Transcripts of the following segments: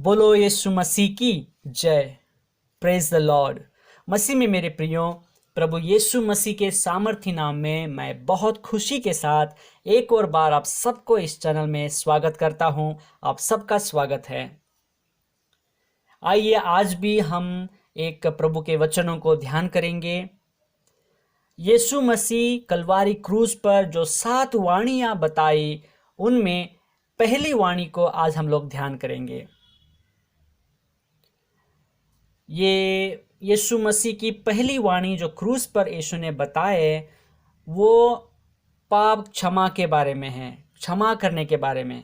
बोलो यीशु मसीह की जय। Praise the Lord. मसीह में मेरे प्रियो, प्रभु यीशु मसीह के सामर्थी नाम में मैं बहुत खुशी के साथ एक और बार आप सबको इस चैनल में स्वागत करता हूं। आप सबका स्वागत है। आइए आज भी हम एक प्रभु के वचनों को ध्यान करेंगे। यीशु मसीह कलवारी क्रूज पर जो 7 वाणियां बताई, उनमें पहली वाणी को आज हम लोग ध्यान करेंगे। ये यीशु मसीह की पहली वाणी जो क्रूस पर यीशु ने बताए, वो पाप क्षमा के बारे में है, क्षमा करने के बारे में।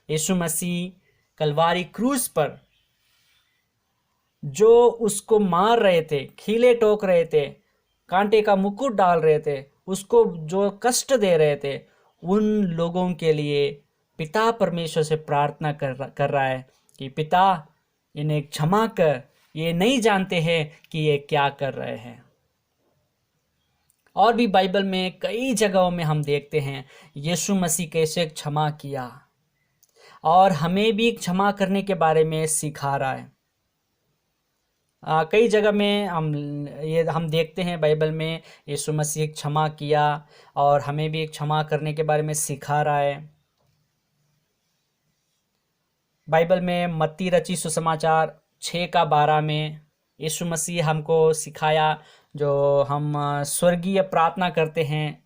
यीशु मसीह कलवारी क्रूस पर जो उसको मार रहे थे, खीले ठोक रहे थे, कांटे का मुकुट डाल रहे थे, उसको जो कष्ट दे रहे थे, उन लोगों के लिए पिता परमेश्वर से प्रार्थना कर रहा है कि पिता, इन्हें क्षमा कर, ये नहीं जानते हैं कि ये क्या कर रहे हैं। और भी बाइबल में कई जगहों में हम देखते हैं यीशु मसीह कैसे क्षमा किया, और हमें भी क्षमा करने के बारे में सिखा रहा है। कई जगह में हम देखते हैं बाइबल में यीशु मसीह क्षमा किया और हमें भी क्षमा करने के बारे में सिखा रहा है। बाइबल में मत्ती रची सुसमाचार 6:12 में यीशु मसीह हमको सिखाया, जो हम स्वर्गीय प्रार्थना करते हैं,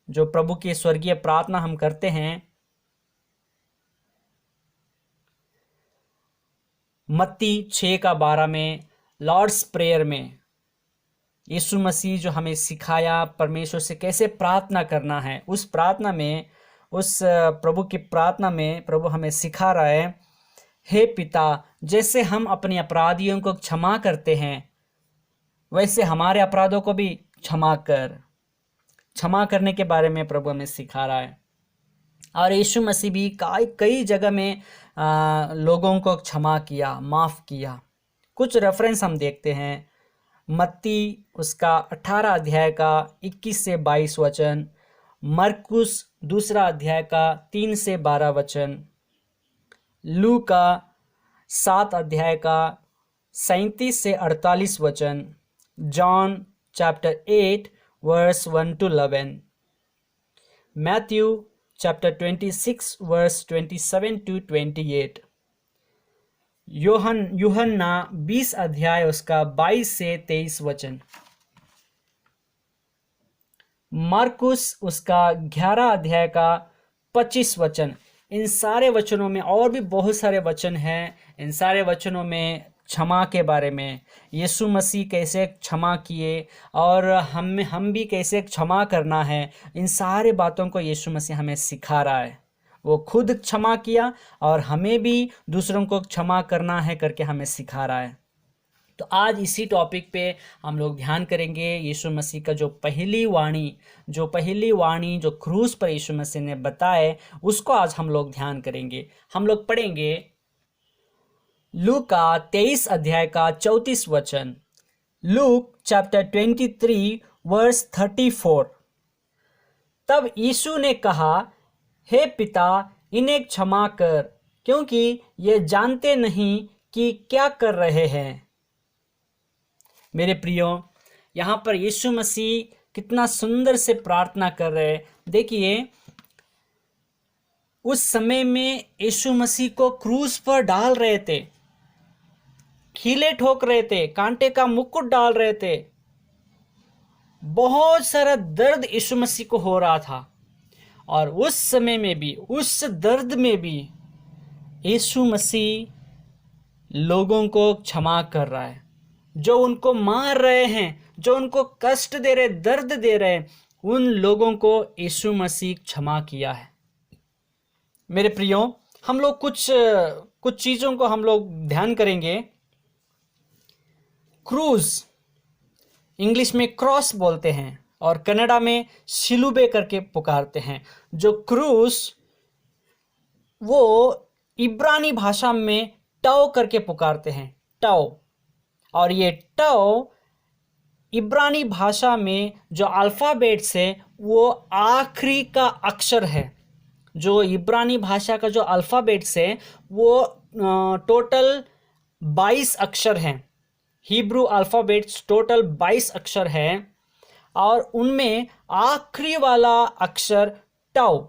जो प्रभु की स्वर्गीय प्रार्थना हम करते हैं। मत्ती 6:12 में लॉर्ड्स प्रेयर में यीशु मसीह जो हमें सिखाया परमेश्वर से कैसे प्रार्थना करना है, उस प्रार्थना में, उस प्रभु की प्रार्थना में प्रभु हमें सिखा रहा है, हे पिता, जैसे हम अपने अपराधियों को क्षमा करते हैं, वैसे हमारे अपराधों को भी क्षमा कर। क्षमा करने के बारे में प्रभु हमें सिखा रहा है। और यीशु मसीह भी कई जगह में लोगों को क्षमा किया, माफ़ किया। कुछ रेफरेंस हम देखते हैं। मत्ती उसका 18 अध्याय का 21 से 22 वचन, मरकुस 2 अध्याय का 3 से 12 वचन, लू का 7 अध्याय का 37 से 48 वचन, John chapter 8 verse 1 to 11, Matthew chapter 26 verse 27 to 28, यूहन्ना 20 अध्याय उसका 22 से 23 वचन, मार्कुस उसका 11 अध्याय का 25 वचन। इन सारे वचनों में और भी बहुत सारे वचन हैं। इन सारे वचनों में क्षमा के बारे में, यीशु मसीह कैसे क्षमा किए और हम भी कैसे क्षमा करना है, इन सारे बातों को यीशु मसीह हमें सिखा रहा है। वो खुद क्षमा किया और हमें भी दूसरों को क्षमा करना है करके हमें सिखा रहा है। तो आज इसी टॉपिक पे हम लोग ध्यान करेंगे। यीशु मसीह का जो पहली वाणी जो क्रूस पर यीशु मसीह ने बताए, उसको आज हम लोग ध्यान करेंगे। हम लोग पढ़ेंगे लूका 23 अध्याय का 34 वचन, लूक चैप्टर 23 वर्स 34। तब यीशु ने कहा, हे पिता, इन्हें क्षमा कर, क्योंकि ये जानते नहीं कि क्या कर रहे हैं। मेरे प्रियो, यहाँ पर यीशु मसीह कितना सुंदर से प्रार्थना कर रहे हैं। देखिए, उस समय में यीशु मसीह को क्रूस पर डाल रहे थे, खीले ठोक रहे थे, कांटे का मुकुट डाल रहे थे, बहुत सारा दर्द यीशु मसीह को हो रहा था। और उस समय में भी, उस दर्द में भी यीशु मसीह लोगों को क्षमा कर रहा है। जो उनको मार रहे हैं, जो उनको कष्ट दे रहे, दर्द दे रहे, उन लोगों को यीशु मसीह क्षमा किया है। मेरे प्रियो, हम लोग कुछ चीज़ों को हम लोग ध्यान करेंगे। क्रूज इंग्लिश में क्रॉस बोलते हैं और कन्नड़ा में शिलुबे करके पुकारते हैं। जो क्रूज, वो इब्रानी भाषा में टौ करके पुकारते हैं, टौ। और ये टौ इब्रानी भाषा में जो अल्फ़ाबेट्स है, वो आखिरी का अक्षर है। जो इब्रानी भाषा का जो अल्फ़ाबेट्स है, वो टोटल 22 अक्षर हैं। हिब्रू अल्फ़ाबेट्स टोटल 22 अक्षर हैं और उनमें आखिरी वाला अक्षर टाउ,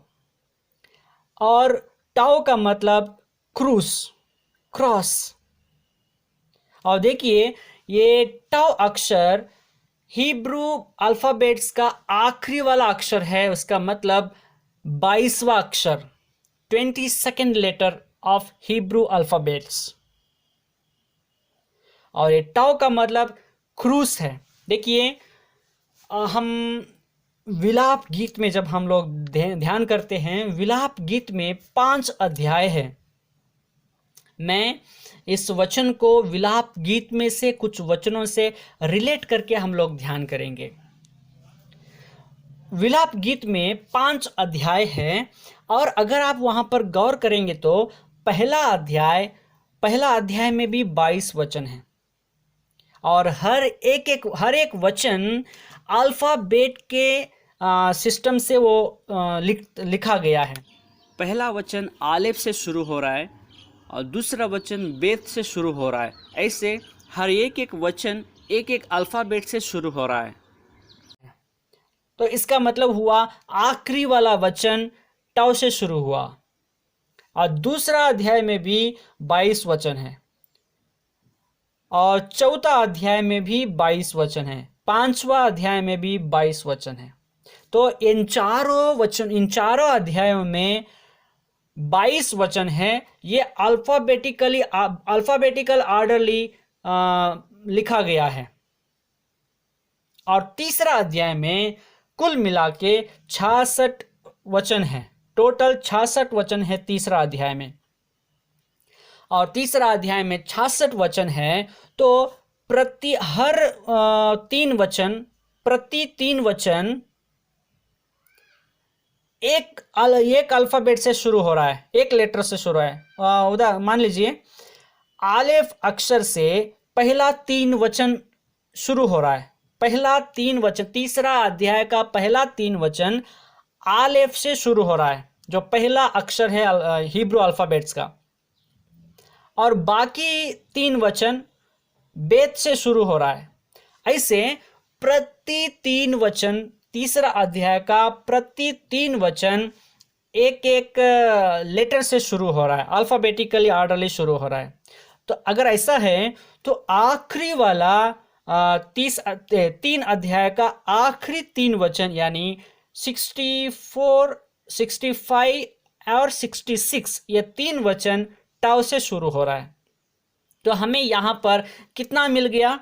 और टाउ का मतलब क्रूस, क्रॉस। और देखिए ये टाउ अक्षर हिब्रू अल्फ़ाबेट्स का आखिरी वाला अक्षर है, उसका मतलब 22वां अक्षर, 22nd letter of Hebrew alphabets. और ये टाउ का मतलब क्रूस है। देखिए हम विलाप गीत में जब हम लोग ध्यान करते हैं, विलाप गीत में 5 अध्याय है। मैं इस वचन को विलाप गीत में से कुछ वचनों से रिलेट करके हम लोग ध्यान करेंगे। विलाप गीत में 5 अध्याय है और अगर आप वहां पर गौर करेंगे तो पहला अध्याय में भी 22 वचन है और हर एक वचन अल्फाबेट के सिस्टम से वो लिखा गया है। पहला वचन आलेफ से शुरू हो रहा है और दूसरा वचन बेत से शुरू हो रहा है। ऐसे हर एक वचन एक अल्फाबेट से शुरू हो रहा है। तो इसका मतलब हुआ आखिरी वाला वचन टाउ से शुरू हुआ। और दूसरा अध्याय में भी 22 वचन है और चौथा अध्याय में भी 22 वचन है, पांचवा अध्याय में भी 22 वचन है। तो इन चारों अध्यायों में 22 वचन है। ये अल्फाबेटिकल ऑर्डरली लिखा गया है। और तीसरा अध्याय में कुल मिला के 66 वचन है, टोटल 66 वचन है तीसरा अध्याय में। और तीसरा अध्याय में 66 वचन है, तो प्रति 3 वचन एक अल्फाबेट से शुरू हो रहा है, एक लेटर से शुरू है। उदाहरण मान लीजिए आलेफ अक्षर से पहला 3 वचन शुरू हो रहा है। पहला 3 वचन, तीसरा अध्याय का पहला 3 वचन आलेफ से शुरू हो रहा है, जो पहला अक्षर है हिब्रू अल्फाबेट्स का। और बाकी 3 वचन बेत से शुरू हो रहा है। ऐसे प्रति 3 वचन, तीसरा अध्याय का प्रति 3 वचन एक लेटर से शुरू हो रहा है, अल्फाबेटिकली ऑर्डरली शुरू हो रहा है। तो अगर ऐसा है तो आखिरी वाला 3 अध्याय का आखिरी 3 वचन यानी 64, 65 और 66, ये 3 वचन टाउ से शुरू हो रहा है। तो हमें यहाँ पर कितना मिल गया?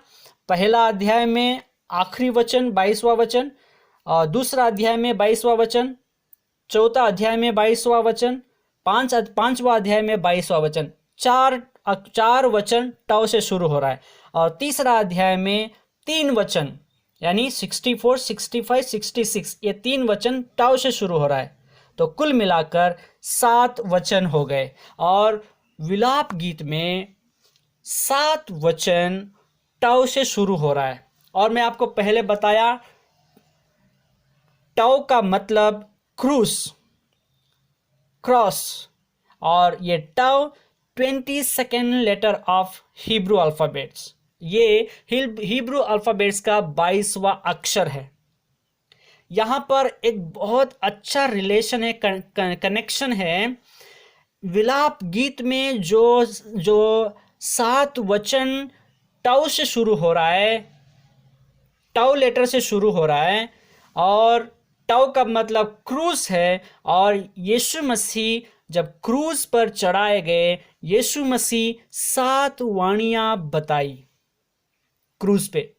पहला अध्याय में आखिरी वचन 22वां वचन, और दूसरा अध्याय में 22वां वचन, चौथा अध्याय में 22वां वचन, पांचवा अध्याय में 22वां वचन। चार वचन टाउ से शुरू हो रहा है। और तीसरा अध्याय में 3 वचन यानी 64, 65, 66, ये 3 वचन टाउ से शुरू हो रहा है। तो कुल मिलाकर 7 वचन हो गए। और विलाप गीत में 7 वचन टाउ से शुरू हो रहा है। और मैं आपको पहले बताया टाउ का मतलब क्रॉस, और ये tau 22nd letter of Hebrew alphabets, ये हिब्रू अल्फाबेट्स का 22वां अक्षर है। यहाँ पर एक बहुत अच्छा रिलेशन है, कनेक्शन है। विलाप गीत में जो 7 वचन टाउ से शुरू हो रहा है, टाउ लेटर से शुरू हो रहा है, और टाउ का मतलब क्रूस है। और यीशु मसीह जब क्रूस पर चढ़ाए गए, यीशु मसीह 7 वाणियां बताई क्रूस पे,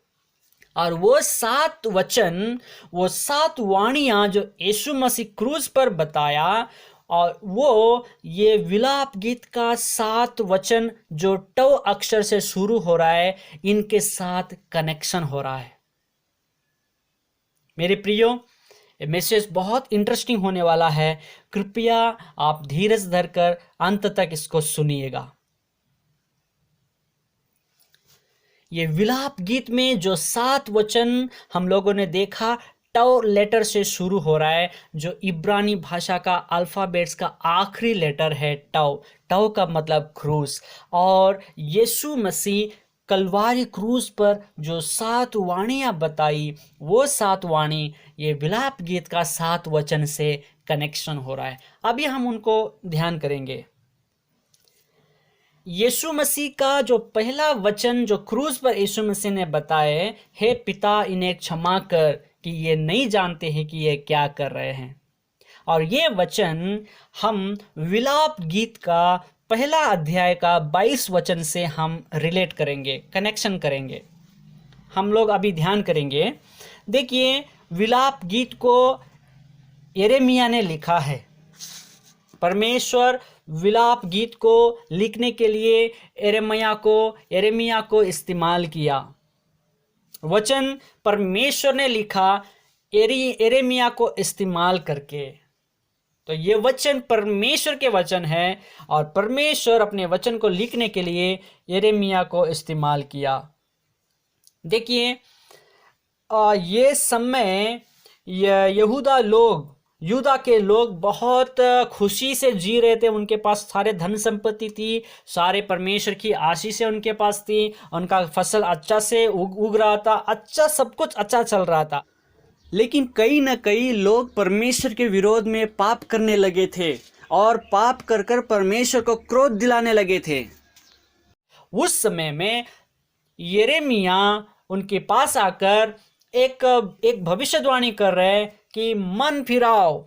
और वो 7 वचन, वो 7 वाणियां जो यीशु मसीह क्रूस पर बताया, और वो ये विलाप गीत का 7 वचन जो टाउ अक्षर से शुरू हो रहा है, इनके साथ कनेक्शन हो रहा है। मेरे प्रियो, ये मैसेज बहुत इंटरेस्टिंग होने वाला है। कृपया आप धीरज धरकर अंत तक इसको सुनिएगा। ये विलाप गीत में जो 7 वचन हम लोगों ने देखा टव लेटर से शुरू हो रहा है, जो इब्रानी भाषा का अल्फ़ाबेट्स का आखिरी लेटर है टव। टव का मतलब क्रूस। और यीशु मसीह कलवारी क्रूस पर जो 7 वाणियाँ बताई, वो 7 वाणी ये विलाप गीत का 7 वचन से कनेक्शन हो रहा है। अभी हम उनको ध्यान करेंगे। यीशु मसीह का जो पहला वचन जो क्रूस पर यीशु मसीह ने बताए, हे पिता इन्हें क्षमा कर कि ये नहीं जानते हैं कि ये क्या कर रहे हैं। और ये वचन हम विलाप गीत का पहला अध्याय का 22 वचन से हम रिलेट करेंगे, कनेक्शन करेंगे। हम लोग अभी ध्यान करेंगे। देखिए, विलाप गीत को यिर्मयाह ने लिखा है। परमेश्वर विलाप गीत को लिखने के लिए यिर्मयाह को इस्तेमाल किया। वचन परमेश्वर ने लिखा यिर्मयाह को इस्तेमाल करके। तो ये वचन परमेश्वर के वचन है और परमेश्वर अपने वचन को लिखने के लिए यिर्मयाह को इस्तेमाल किया। देखिए, ये समय यूदा के लोग बहुत खुशी से जी रहे थे। उनके पास सारे धन संपत्ति थी, सारे परमेश्वर की आशीष उनके पास थी, उनका फसल अच्छा से उग रहा था, अच्छा सब कुछ अच्छा चल रहा था। लेकिन कई न कई लोग परमेश्वर के विरोध में पाप करने लगे थे और पाप कर कर परमेश्वर को क्रोध दिलाने लगे थे। उस समय में यिर्मयाह उनके पास आकर एक भविष्यवाणी कर रहे हैं कि मन फिराओ,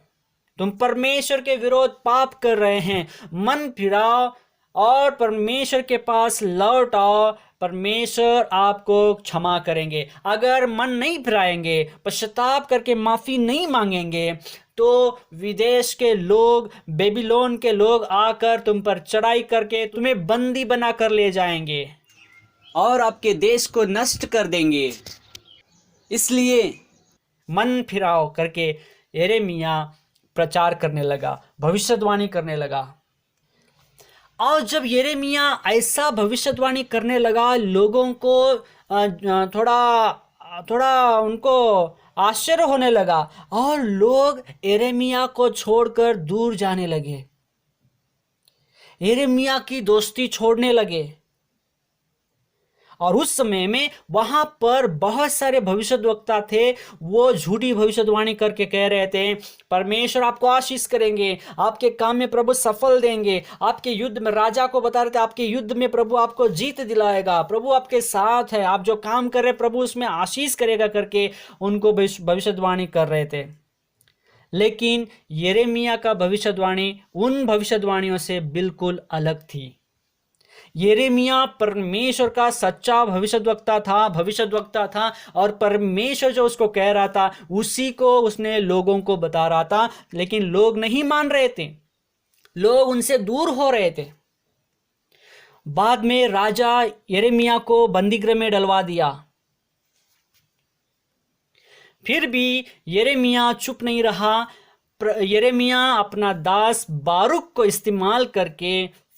तुम परमेश्वर के विरोध पाप कर रहे हैं, मन फिराओ और परमेश्वर के पास लौट आओ, परमेश्वर आपको क्षमा करेंगे। अगर मन नहीं फिराएंगे, पश्चाताप करके माफ़ी नहीं मांगेंगे, तो विदेश के लोग, बेबीलोन के लोग आकर तुम पर चढ़ाई करके तुम्हें बंदी बना कर ले जाएंगे और आपके देश को नष्ट कर देंगे। इसलिए मन फिराओ करके यिर्मयाह प्रचार करने लगा, भविष्यवाणी करने लगा। और जब यिर्मयाह ऐसा भविष्यवाणी करने लगा, लोगों को थोड़ा उनको आश्चर्य होने लगा और लोग यिर्मयाह को छोड़कर दूर जाने लगे, यिर्मयाह की दोस्ती छोड़ने लगे। और उस समय में वहां पर बहुत सारे भविष्यद्वक्ता थे, वो झूठी भविष्यवाणी करके कह रहे थे परमेश्वर आपको आशीष करेंगे, आपके काम में प्रभु सफल देंगे, आपके युद्ध में, राजा को बता रहे थे आपके युद्ध में प्रभु आपको जीत दिलाएगा, प्रभु आपके साथ है, आप जो काम कर रहे प्रभु उसमें आशीष करेगा करके उनको भविष्यवाणी कर रहे थे। लेकिन यिर्मयाह का भविष्यवाणी उन भविष्यवाणियों से बिल्कुल अलग थी। यिर्मयाह परमेश्वर का सच्चा भविष्यद्वक्ता था और परमेश्वर जो उसको कह रहा था उसी को उसने लोगों को बता रहा था। लेकिन लोग नहीं मान रहे थे, लोग उनसे दूर हो रहे थे। बाद में राजा यिर्मयाह को बंदीगृह में डलवा दिया। फिर भी यिर्मयाह चुप नहीं रहा। यिर्मयाह अपना दास बारूक को इस्तेमाल करके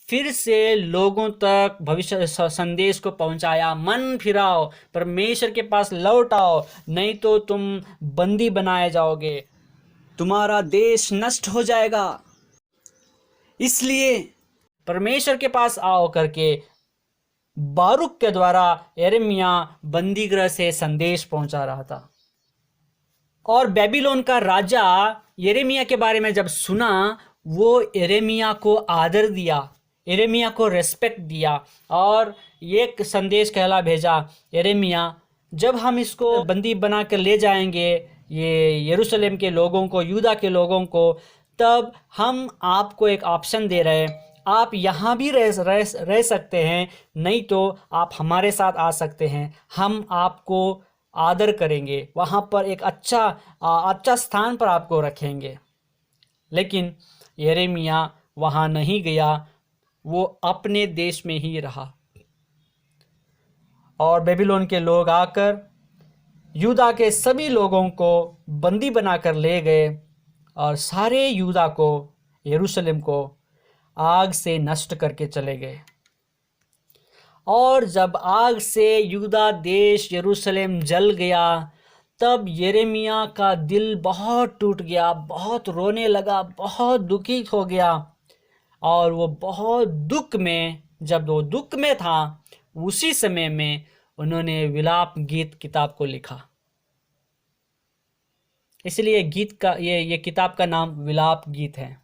फिर से लोगों तक भविष्य संदेश को पहुंचाया, मन फिराओ, परमेश्वर के पास लौट आओ, नहीं तो तुम बंदी बनाए जाओगे, तुम्हारा देश नष्ट हो जाएगा, इसलिए परमेश्वर के पास आओ करके बारूक के द्वारा यिर्मयाह बंदीगृह से संदेश पहुंचा रहा था। और बेबीलोन का राजा यिर्मयाह के बारे में जब सुना, वो यिर्मयाह को आदर दिया, यिर्मयाह को रेस्पेक्ट दिया और एक संदेश कहला भेजा, यिर्मयाह जब हम इसको बंदी बना कर ले जाएंगे ये यरूशलेम के लोगों को, यूदा के लोगों को, तब हम आपको एक ऑप्शन दे रहे हैं, आप यहाँ भी रह सकते हैं, नहीं तो आप हमारे साथ आ सकते हैं, हम आपको आदर करेंगे, वहाँ पर एक अच्छा स्थान पर आपको रखेंगे। लेकिन यिर्मयाह वहाँ नहीं गया, वो अपने देश में ही रहा। और बेबीलोन के लोग आकर यूदा के सभी लोगों को बंदी बनाकर ले गए और सारे यूदा को, यरूशलेम को आग से नष्ट करके चले गए। और जब आग से यूदा देश यरूशलेम जल गया, तब यिर्मयाह का दिल बहुत टूट गया, बहुत रोने लगा, बहुत दुखी हो गया। और वो बहुत दुख में, जब वो दुख में था, उसी समय में उन्होंने विलाप गीत किताब को लिखा। इसलिए गीत का ये किताब का नाम विलाप गीत है।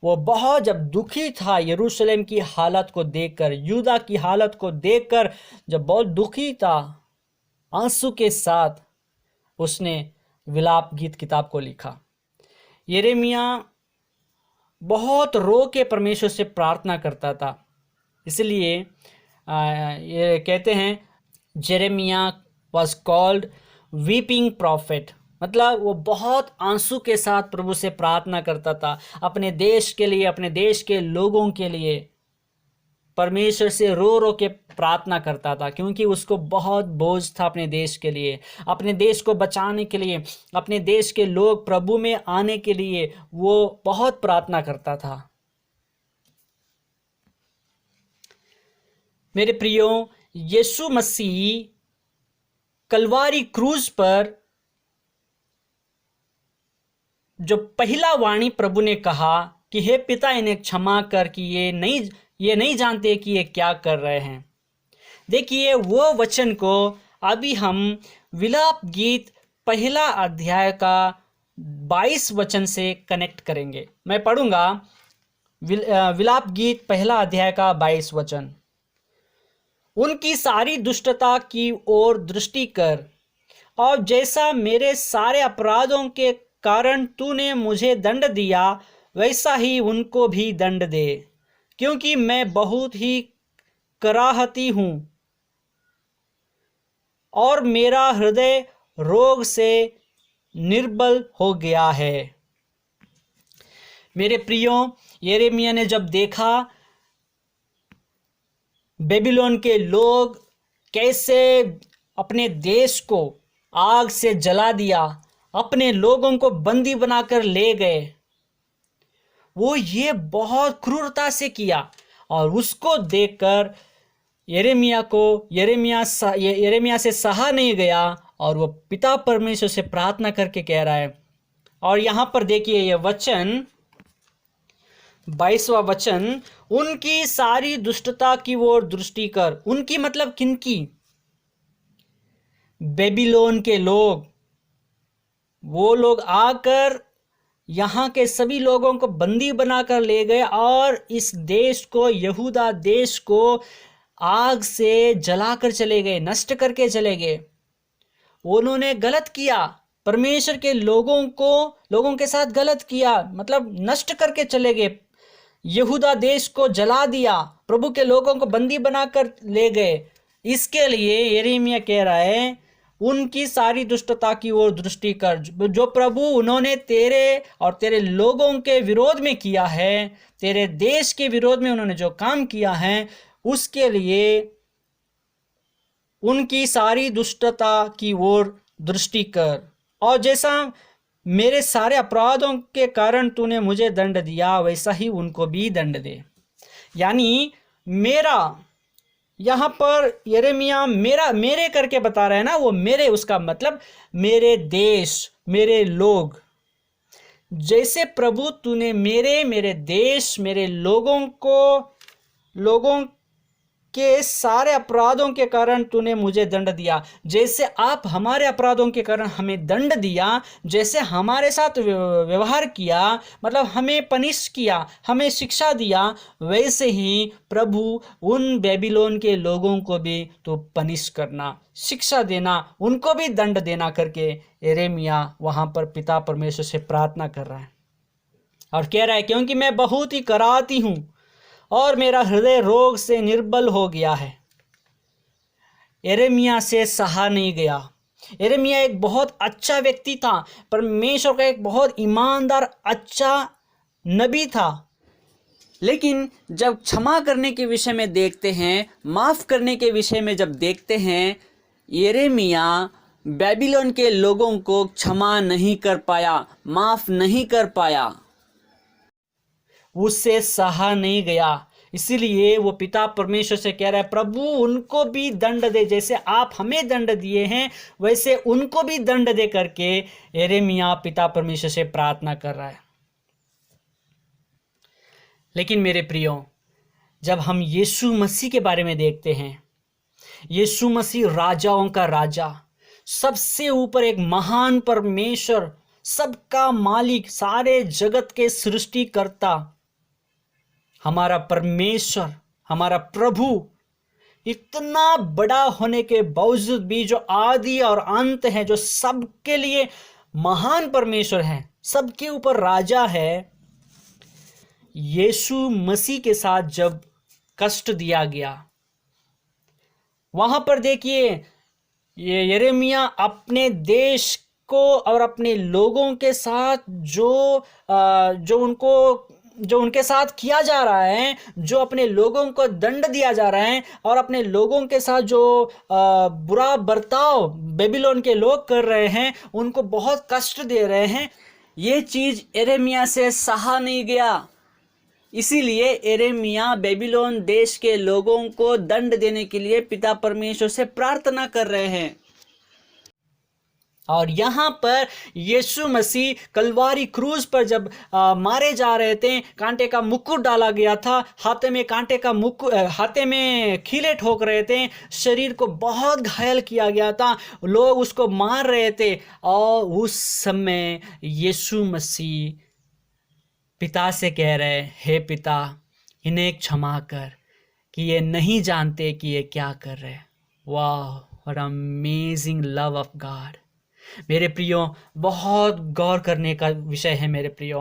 वो बहुत जब दुखी था यरूशलेम की हालत को देखकर, यूदा की हालत को देखकर, जब बहुत दुखी था, आंसू के साथ उसने विलाप गीत किताब को लिखा। यिर्मयाह बहुत रो के परमेश्वर से प्रार्थना करता था। इसलिए ये कहते हैं यिर्मयाह वाज कॉल्ड वीपिंग प्रॉफिट, मतलब वो बहुत आंसू के साथ प्रभु से प्रार्थना करता था, अपने देश के लिए, अपने देश के लोगों के लिए परमेश्वर से रो रो के प्रार्थना करता था, क्योंकि उसको बहुत बोझ था अपने देश के लिए, अपने देश को बचाने के लिए, अपने देश के लोग प्रभु में आने के लिए वो बहुत प्रार्थना करता था। मेरे प्रियो, यीशु मसीह कलवारी क्रूज पर जो पहला वाणी प्रभु ने कहा कि हे पिता, इन्हें क्षमा कर कि ये नहीं जानते कि ये क्या कर रहे हैं। देखिए, वो वचन को अभी हम विलाप गीत पहला अध्याय का 22 वचन से कनेक्ट करेंगे। मैं पढ़ूंगा विलाप गीत पहला अध्याय का 22 वचन। उनकी सारी दुष्टता की ओर दृष्टि कर, और जैसा मेरे सारे अपराधों के कारण तूने मुझे दंड दिया, वैसा ही उनको भी दंड दे, क्योंकि मैं बहुत ही कराहती हूं और मेरा हृदय रोग से निर्बल हो गया है। मेरे प्रियो, यिर्मयाह ने जब देखा बेबीलोन के लोग कैसे अपने देश को आग से जला दिया, अपने लोगों को बंदी बनाकर ले गए, वो ये बहुत क्रूरता से किया। और उसको देखकर यिर्मयाह से सहा नहीं गया, और वो पिता परमेश्वर से प्रार्थना करके कह रहा है। और यहां पर देखिए ये वचन 22वां वचन, उनकी सारी दुष्टता की ओर दृष्टि कर। उनकी मतलब किनकी? बेबीलोन के लोग। वो लोग आकर यहाँ के सभी लोगों को बंदी बनाकर ले गए और इस देश को, यहूदा देश को आग से जलाकर चले गए, नष्ट करके चले गए। उन्होंने गलत किया, परमेश्वर के लोगों के साथ गलत किया, मतलब नष्ट करके चले गए। यहूदा देश को जला दिया, प्रभु के लोगों को बंदी बनाकर ले गए। इसके लिए यिर्मयाह कह रहा है, उनकी सारी दुष्टता की ओर दृष्टि कर। जो प्रभु उन्होंने तेरे और तेरे लोगों के विरोध में किया है, तेरे देश के विरोध में उन्होंने जो काम किया है, उसके लिए उनकी सारी दुष्टता की ओर दृष्टि कर। और जैसा मेरे सारे अपराधों के कारण तूने मुझे दंड दिया, वैसा ही उनको भी दंड दे। यानी मेरा, यहाँ पर यिर्मयाह मेरे करके बता रहा है ना, वो मेरे, उसका मतलब मेरे देश, मेरे लोग। जैसे प्रभु तूने मेरे देश, मेरे लोगों के सारे अपराधों के कारण तूने मुझे दंड दिया, जैसे आप हमारे अपराधों के कारण हमें दंड दिया, जैसे हमारे साथ व्यवहार किया, मतलब हमें पनिश किया, हमें शिक्षा दिया, वैसे ही प्रभु उन बेबीलोन के लोगों को भी तो पनिश करना, शिक्षा देना, उनको भी दंड देना करके यिर्मयाह वहां पर पिता परमेश्वर से प्रार्थना कर रहा है। और कह रहा है, क्योंकि मैं बहुत ही कराहती हूं और मेरा हृदय रोग से निर्बल हो गया है। यिर्मयाह से सहा नहीं गया। यिर्मयाह एक बहुत अच्छा व्यक्ति था, परमेश्वर का एक बहुत ईमानदार अच्छा नबी था, लेकिन जब क्षमा करने के विषय में देखते हैं, माफ करने के विषय में जब देखते हैं, यिर्मयाह बेबीलोन के लोगों को क्षमा नहीं कर पाया, माफ नहीं कर पाया, उससे सहा नहीं गया। इसीलिए वो पिता परमेश्वर से कह रहा है, प्रभु उनको भी दंड दे, जैसे आप हमें दंड दिए हैं वैसे उनको भी दंड दे करके यिर्मयाह पिता परमेश्वर से प्रार्थना कर रहा है। लेकिन मेरे प्रियो, जब हम यीशु मसीह के बारे में देखते हैं, यीशु मसीह राजाओं का राजा, सबसे ऊपर एक महान परमेश्वर, सबका मालिक, सारे जगत के सृष्टिकर्ता, हमारा परमेश्वर, हमारा प्रभु, इतना बड़ा होने के बावजूद भी जो आदि और अंत है, जो सबके लिए महान परमेश्वर है, सबके ऊपर राजा है, यीशु मसीह के साथ जब कष्ट दिया गया, वहां पर देखिए ये यिर्मयाह अपने देश को और अपने लोगों के साथ जो उनके साथ किया जा रहा है, जो अपने लोगों को दंड दिया जा रहा है और अपने लोगों के साथ जो बुरा बर्ताव बेबीलोन के लोग कर रहे हैं, उनको बहुत कष्ट दे रहे हैं, ये चीज यिर्मयाह से सहा नहीं गया। इसीलिए यिर्मयाह बेबीलोन देश के लोगों को दंड देने के लिए पिता परमेश्वर से प्रार्थना कर रहे हैं। और यहाँ पर यीशु मसीह कलवारी क्रूज पर जब मारे जा रहे थे, कांटे का मुकुट डाला गया था, हाथे में कांटे का हाथे में खीले ठोक रहे थे, शरीर को बहुत घायल किया गया था, लोग उसको मार रहे थे। और उस समय यीशु मसीह पिता से कह रहे, हे पिता, इन्हें क्षमा कर कि ये नहीं जानते कि ये क्या कर रहे। वाह, what amazing love of God. मेरे प्रियो, बहुत गौर करने का विषय है मेरे प्रियो।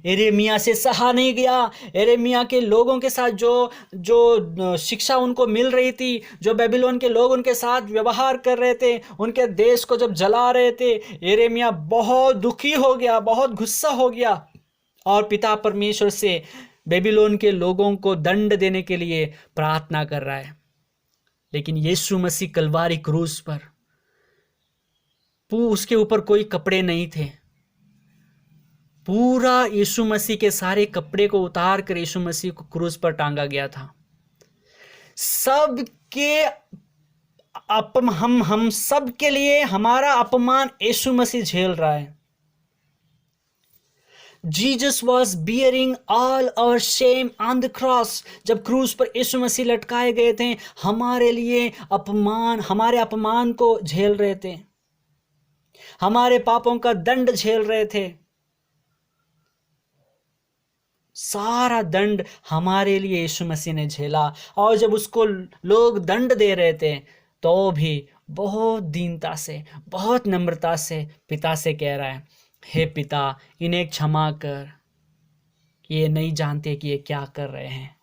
यिर्मयाह से सहा नहीं गया। यिर्मयाह के लोगों के साथ जो शिक्षा उनको मिल रही थी, जो बेबीलोन के लोग उनके साथ व्यवहार कर रहे थे, उनके देश को जब जला रहे थे, यिर्मयाह बहुत दुखी हो गया, बहुत गुस्सा हो गया और पिता परमेश्वर से बेबीलोन के लोगों को दंड देने के लिए प्रार्थना कर रहा है। लेकिन यीशु मसीह कलवारी क्रूस पर, उसके ऊपर कोई कपड़े नहीं थे, पूरा यीशु मसीह के सारे कपड़े को उतार कर यीशु मसीह को क्रूस पर टांगा गया था। सबके हम सब के लिए हमारा अपमान यीशु मसीह झेल रहा है। Jesus was bearing all our shame on the cross। जब क्रूस पर यीशु मसीह लटकाए गए थे, हमारे लिए अपमान, हमारे अपमान को झेल रहे थे, हमारे पापों का दंड झेल रहे थे। सारा दंड हमारे लिए यीशु मसीह ने झेला। और जब उसको लोग दंड दे रहे थे, तो भी बहुत दीनता से, बहुत नम्रता से पिता से कह रहा है, हे पिता, इन्हें क्षमा कर, ये नहीं जानते कि ये क्या कर रहे हैं।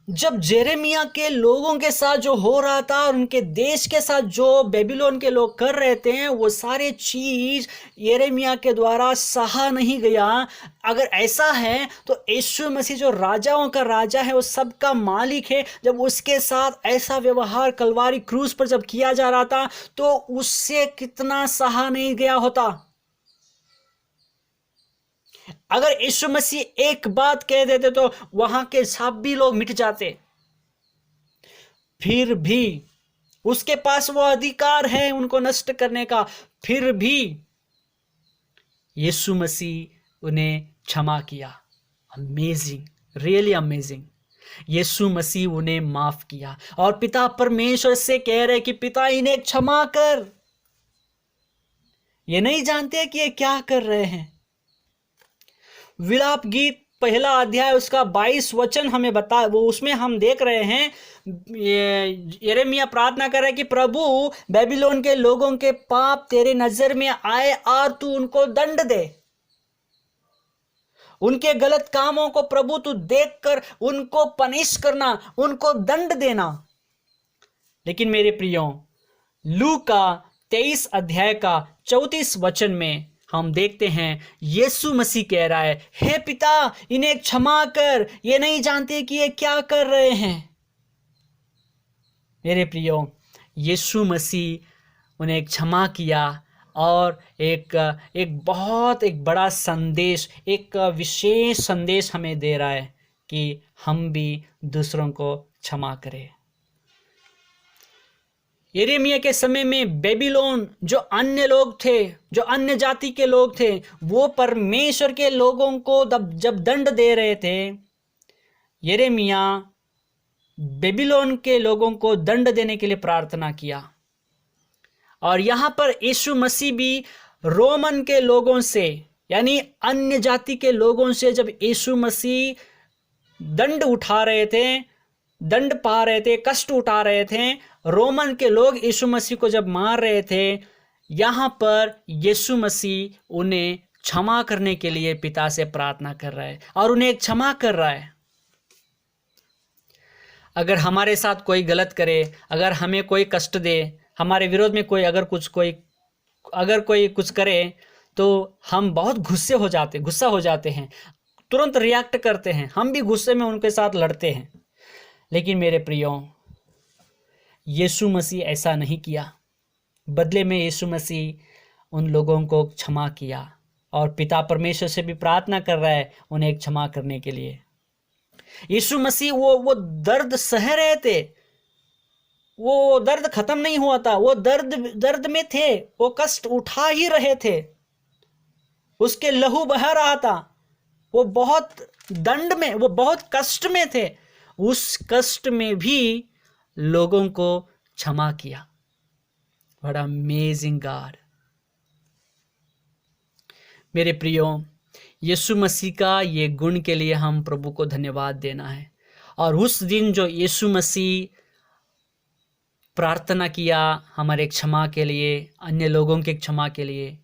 जब यिर्मयाह के लोगों के साथ जो हो रहा था और उनके देश के साथ जो बेबीलोन के लोग कर रहे थे, वो सारे चीज यिर्मयाह के द्वारा सहा नहीं गया। अगर ऐसा है तो यीशु मसीह जो राजाओं का राजा है, वो सबका मालिक है, जब उसके साथ ऐसा व्यवहार कलवारी क्रूस पर जब किया जा रहा था, तो उससे कितना सहा नहीं गया होता। अगर यीशु मसीह एक बात कह देते तो वहां के सभी लोग मिट जाते। फिर भी उसके पास वो अधिकार है उनको नष्ट करने का, फिर भी यीशु मसीह उन्हें क्षमा किया। Amazing, really amazing. यीशु मसीह उन्हें माफ किया और पिता परमेश्वर से कह रहे कि पिता, इन्हें क्षमा कर, ये नहीं जानते कि ये क्या कर रहे हैं। विलाप गीत पहला अध्याय उसका 22 वचन हमें बता, वो उसमें हम देख रहे हैं, यिर्मयाह प्रार्थना कर रहा है कि प्रभु, बेबीलोन के लोगों के पाप तेरे नजर में आए और तू उनको दंड दे। उनके गलत कामों को प्रभु तू देखकर उनको पनिश करना, उनको दंड देना। लेकिन मेरे प्रियो, लूका 23 अध्याय का 34 वचन में हम देखते हैं, यीशु मसीह कह रहा है, हे पिता, इन्हें क्षमा कर, ये नहीं जानते कि ये क्या कर रहे हैं। मेरे प्रियो, यीशु मसीह उन्हें क्षमा किया और एक बड़ा संदेश, एक विशेष संदेश हमें दे रहा है कि हम भी दूसरों को क्षमा करें। यिर्मयाह के समय में बेबीलोन जो अन्य लोग थे, जो अन्य जाति के लोग थे, वो परमेश्वर के लोगों को जब दंड दे रहे थे, यिर्मयाह बेबीलोन के लोगों को दंड देने के लिए प्रार्थना किया। और यहाँ पर यीशु मसीह भी रोमन के लोगों से, यानी अन्य जाति के लोगों से जब यीशु मसीह दंड उठा रहे थे, दंड पा रहे थे, कष्ट उठा रहे थे, रोमन के लोग यीशु मसीह को जब मार रहे थे, यहाँ पर यीशु मसीह उन्हें क्षमा करने के लिए पिता से प्रार्थना कर रहा है और उन्हें क्षमा कर रहा है। अगर हमारे साथ कोई गलत करे, अगर हमें कोई कष्ट दे, हमारे विरोध में कोई अगर कोई कुछ करे, तो हम बहुत गुस्सा हो जाते हैं, तुरंत रिएक्ट करते हैं, हम भी गुस्से में उनके साथ लड़ते हैं। लेकिन मेरे प्रियो, यीशु मसीह ऐसा नहीं किया। बदले में यीशु मसीह उन लोगों को क्षमा किया और पिता परमेश्वर से भी प्रार्थना कर रहा है उन्हें क्षमा करने के लिए। यीशु मसीह वो दर्द सह रहे थे, वो दर्द खत्म नहीं हुआ था, वो दर्द में थे, वो कष्ट उठा ही रहे थे, उसके लहू बह रहा था, वो बहुत दंड में, वो बहुत कष्ट में थे, उस कष्ट में भी लोगों को क्षमा किया। What amazing God. मेरे प्रियो, यीशु मसीह का ये गुण के लिए हम प्रभु को धन्यवाद देना है। और उस दिन जो यीशु मसीह प्रार्थना किया हमारे क्षमा के लिए, अन्य लोगों के क्षमा के लिए,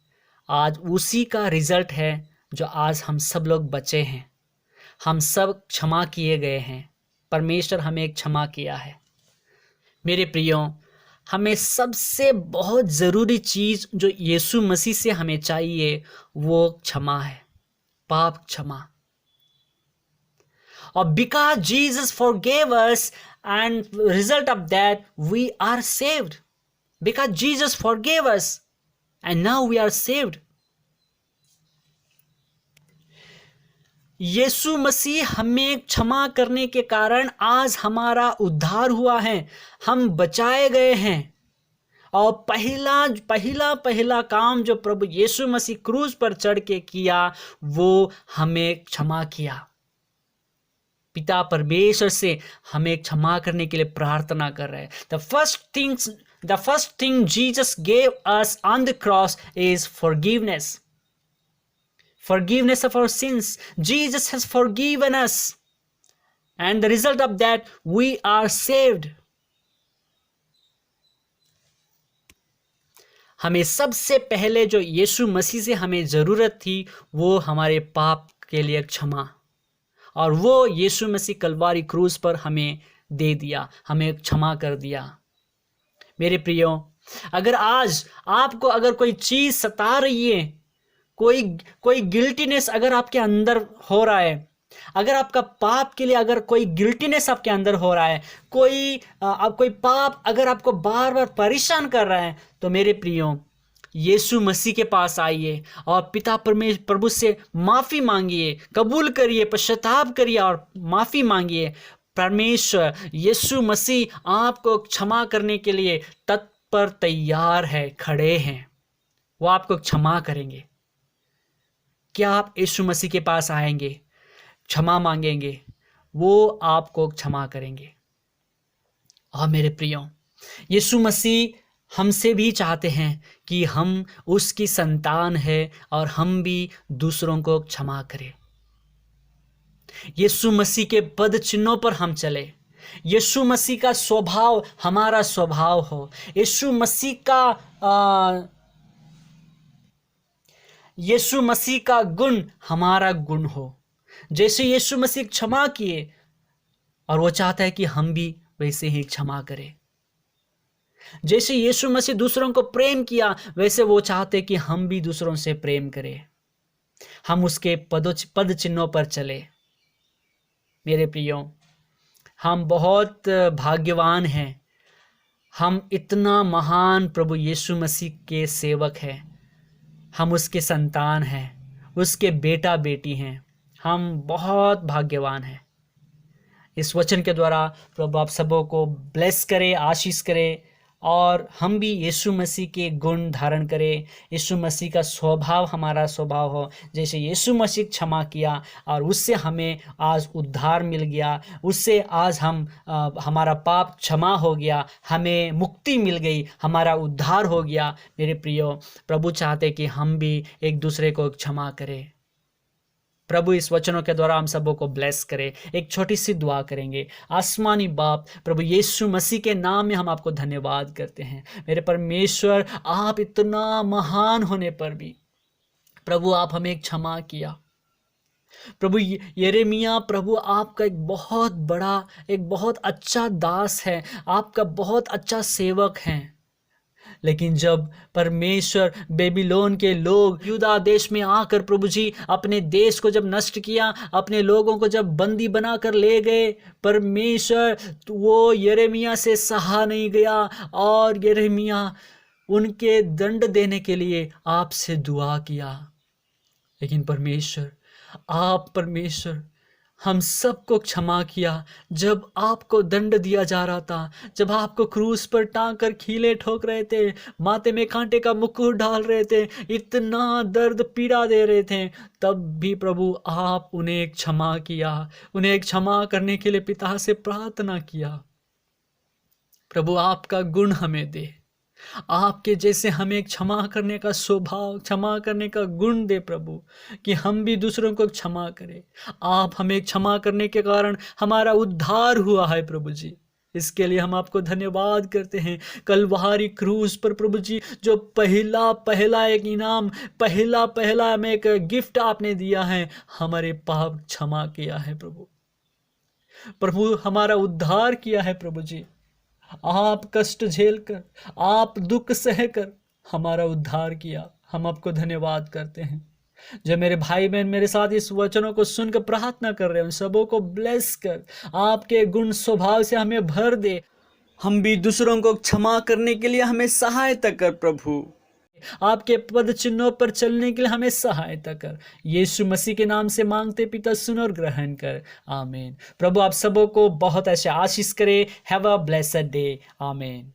आज उसी का रिजल्ट है जो आज हम सब लोग बचे हैं, हम सब क्षमा किए गए हैं, परमेश्वर हमें क्षमा किया है। मेरे प्रियो, हमें सबसे बहुत ज़रूरी चीज़ जो यीशु मसीह से हमें चाहिए वो क्षमा है, पाप क्षमा। और because Jesus forgave us, and result of that we are saved. Because Jesus forgave us and now we are saved. यीशु मसीह हमें क्षमा करने के कारण आज हमारा उद्धार हुआ है, हम बचाए गए हैं। और पहला काम जो प्रभु यीशु मसीह क्रूस पर चढ़ के किया वो हमें क्षमा किया। पिता परमेश्वर से हमें क्षमा करने के लिए प्रार्थना कर रहे हैं। The first thing Jesus gave us on the cross is forgiveness. Forgiveness of our sins. Jesus has forgiven us. And the result of that, we are saved. हमें सबसे पहले जो यीशु मसीह से हमें ज़रूरत थी वो हमारे पाप के लिए क्षमा, और वो यीशु मसीह कलवारी क्रूस पर हमें दे दिया, हमें क्षमा कर दिया। मेरे प्रियो, अगर आज आपको अगर कोई चीज़ सता रही है, कोई गिल्टीनेस अगर आपके अंदर हो रहा है, अगर आपका पाप के लिए अगर कोई गिल्टीनेस आपके अंदर हो रहा है, कोई पाप अगर आपको बार बार परेशान कर रहा है, तो मेरे प्रियो, यीशु मसीह के पास आइए और पिता परमेश्वर प्रभु से माफ़ी मांगिए, कबूल करिए, पश्चाताप करिए और माफ़ी मांगिए। परमेश्वर यीशु मसीह आपको क्षमा करने के लिए तत्पर तैयार है, खड़े हैं, वो आपको क्षमा करेंगे। क्या आप यीशु मसीह के पास आएंगे, क्षमा मांगेंगे, वो आपको क्षमा करेंगे। और मेरे प्रियो, यीशु मसीह हमसे भी चाहते हैं कि हम उसकी संतान है और हम भी दूसरों को क्षमा करें। यीशु मसीह के पद चिन्हों पर हम चले, यीशु मसीह का स्वभाव हमारा स्वभाव हो, यीशु मसीह का गुण हमारा गुण हो। जैसे यीशु मसीह क्षमा किए और वो चाहता है कि हम भी वैसे ही क्षमा करें। जैसे यीशु मसीह दूसरों को प्रेम किया, वैसे वो चाहते कि हम भी दूसरों से प्रेम करें, हम उसके पद चिन्हों पर चले। मेरे प्रियो, हम बहुत भाग्यवान हैं, हम इतना महान प्रभु यीशु मसीह के सेवक हैं, हम उसके संतान हैं, उसके बेटा बेटी हैं, हम बहुत भाग्यवान हैं। इस वचन के द्वारा प्रभु आप सबों को ब्लेस करे, आशीष करे, और हम भी यीशु मसीह के गुण धारण करें। यीशु मसीह का स्वभाव हमारा स्वभाव हो, जैसे यीशु मसीह क्षमा किया और उससे हमें आज उद्धार मिल गया, उससे आज हमारा पाप क्षमा हो गया, हमें मुक्ति मिल गई, हमारा उद्धार हो गया। मेरे प्रियो, प्रभु चाहते कि हम भी एक दूसरे को क्षमा करें। प्रभु इस वचनों के द्वारा हम सबों को ब्लेस करे। एक छोटी सी दुआ करेंगे। आसमानी बाप, प्रभु यीशु मसीह के नाम में हम आपको धन्यवाद करते हैं। मेरे परमेश्वर, आप इतना महान होने पर भी प्रभु आप हमें क्षमा किया। प्रभु यिर्मयाह, प्रभु आपका एक बहुत बड़ा, एक बहुत अच्छा दास है, आपका बहुत अच्छा सेवक है। लेकिन जब परमेश्वर बेबीलोन के लोग यूदा देश में आकर प्रभु जी अपने देश को जब नष्ट किया, अपने लोगों को जब बंदी बनाकर ले गए, परमेश्वर वो यिर्मयाह से सहा नहीं गया और यिर्मयाह उनके दंड देने के लिए आपसे दुआ किया। लेकिन परमेश्वर, आप परमेश्वर हम सबको क्षमा किया। जब आपको दंड दिया जा रहा था, जब आपको क्रूस पर टांग कर खीले ठोक रहे थे, माथे में कांटे का मुकुट डाल रहे थे, इतना दर्द पीड़ा दे रहे थे, तब भी प्रभु आप उन्हें क्षमा किया। उन्हें क्षमा करने के लिए पिता से प्रार्थना किया। प्रभु आपका गुण हमें दे, आपके जैसे हमें क्षमा करने का स्वभाव, क्षमा करने का गुण दे प्रभु, कि हम भी दूसरों को क्षमा करें। आप हमें क्षमा करने के कारण हमारा उद्धार हुआ है प्रभु जी। इसके लिए हम आपको धन्यवाद करते हैं। कलवारी क्रूस पर प्रभु जी जो पहला एक इनाम, पहला हमें एक गिफ्ट आपने दिया है, हमारे पाप क्षमा किया है प्रभु हमारा उद्धार किया है प्रभु जी। आप कष्ट झेलकर, आप दुख सहकर हमारा उद्धार किया। हम आपको धन्यवाद करते हैं। जो मेरे भाई बहन मेरे साथ इस वचनों को सुनकर प्रार्थना कर रहे हैं, उन सबों को ब्लेस कर, आपके गुण स्वभाव से हमें भर दे। हम भी दूसरों को क्षमा करने के लिए हमें सहायता कर प्रभु। आपके पद चिन्हों पर चलने के लिए हमें सहायता कर। यीशु मसीह के नाम से मांगते पिता, सुन और ग्रहण कर। आमीन। प्रभु आप सबों को बहुत ऐसे आशीष करे। Have a blessed day. आमीन।